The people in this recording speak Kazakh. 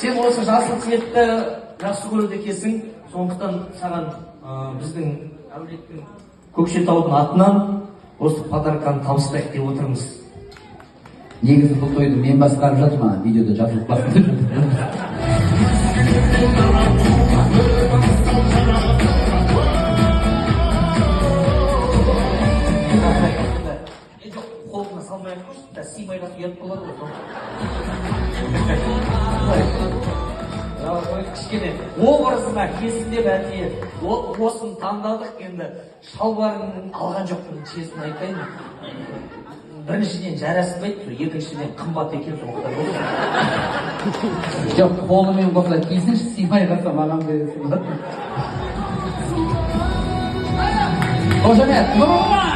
Сен осы жасыл цветті жақсы көреді екенсің, сондықтан саған біздің әулеттің Көкшетаудың атынан осы подарканы табыстайық деп отырмыз. Негізі бұл тойды мен басқарып жатырмын, видеода жазылып басқарып қолына салмай ақ қойшы, сыймай қалса ұят болады ғой. Кішкене образыңа кесіндеп әдейі осыны таңдадық. Енді шалбарыңның алған жоқпын, честін айтайын. Біріншіден жараспайды, екіншіден қымбат екен сондықтан. Жоқ, қолымен қоса кисінші, сыймай қалса маған бересің. Қошемет, нұрға!